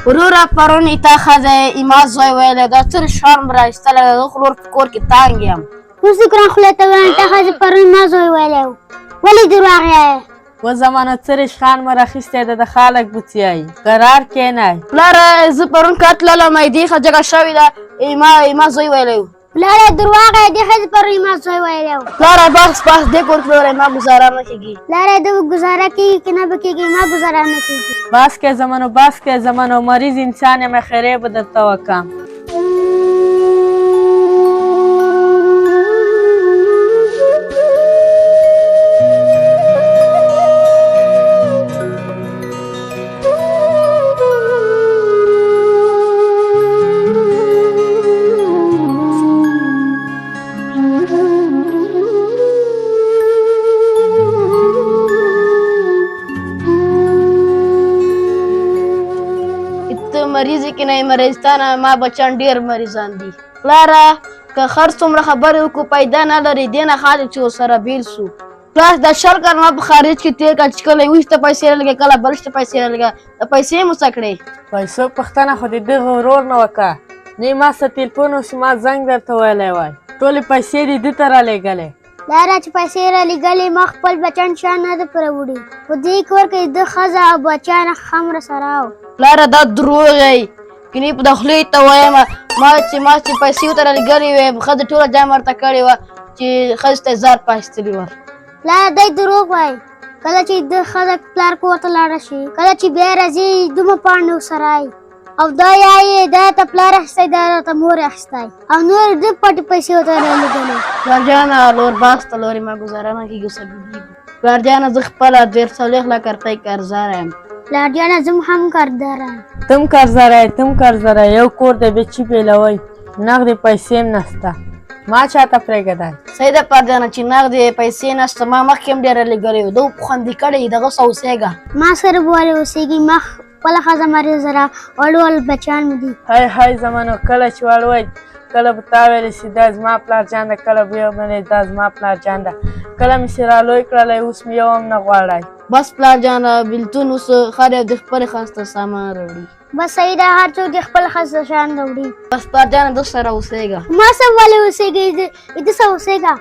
وروره پرون یې تا ښځه ایما زوی ویلی دا څه شرم راایستلی د خو لور په کور کې تانګ یم اوس دې ګران خولې ته ویل تا ښځې پرون ما زوی ویلی و ولې دروغ یې و زمانه څه رشخان مو راخیستی ده د خلک بوڅیایي قرار کښېنئ پلاره زه پرون کار تللم دې ښه جګه شوې ده ایما زوی ویلی و پلاره دروغ یې دې ښځې پرون ما زوی ویلی و پلاره بس دې کور کې ویلی ما ګزاره نه کېږي پلاره ده ګزاره کېږي که نه به کېږي ما ګزاره نه کېږي بس که زمانو بس که زمانو مریض انسان یم خیرې به درته وکم مریض کې نه مریضتانه ما بچیان ډېر مریضان دي پلاره که هر څومره خبرې وکړو پیدا نه لري دې نه خالق چې ورسره بیل سو پلاس دا شل کال ما په خارج کې تېر کړه چې کله یې ویشته پیسې رالګې کله بل شته پیسې رالګه د پیسې مو څه کړې پیسو پوښتنه خو د دغه ورور نه وکړه نه ما څه تلیفون وشو ما زنګ درته ویلی وای ټولې پیسې دې ده ته رالېږلې پلاره چې پیسې رالېږلې ما خپل بچیان شان نه ده پرهوړي په دې کور کې د ښځه او بچیان هم راسره و پلاره دا دروغ یې کني په د خولې ته وایم ما چې پیسې ورته رالېږلې وې ښځې ټوله جام ورته کړې وه چې ښځې ته یې زار پایستلي وه پلاره دی دروغ وایي کله چې د ښځه پلار کور ته لاړه شي کله چې بیا راځي دومره پاڼې ورسره او دا یایې دا ته پلار اخیستی دا راته مور اخیستی او نور د پټې پیسې ورته رالېږلې پلارجانه لور باس ته لورې ما ګزاره نه کېږي اوس بېدېږو پلارجانه زه خپله 240 لکه روپۍ قرضداره یم پلارجانه زه هم کارګداره یم تم قرضداره تم قرضداره یو کور دی بیا چی بېلوئ نغدې پیسې هم نشته ما چاته پرېږدی صحیح ده پلارجانه چې نغدې پیسې نشته ما مخکې هم ډېرې رالېږلې وې ده خوندي کړې دغه څه اوسېږه ما سره به ولې اوسېږي ما خپله ښځه مریضه ده وړ بچیان مې دي هی زمانو کله چې وړوئ کله به تا ویلی چې دا زما پلارجان ده کله به یې ومنئ دا زما پلارجان ده کله مې چې رالوی کړلی اوس مې یو هم نه غواړئ بس پلارجانه بېلتون اوس هر یو د خپلې ښځې ته سامان راوړي بس صحیح ده هر څوک د خپل ښځې ته شیان راوړي بس پلارجانه ده سره اوسېږه ما سره ولې اوسېږي د څه اوسېږه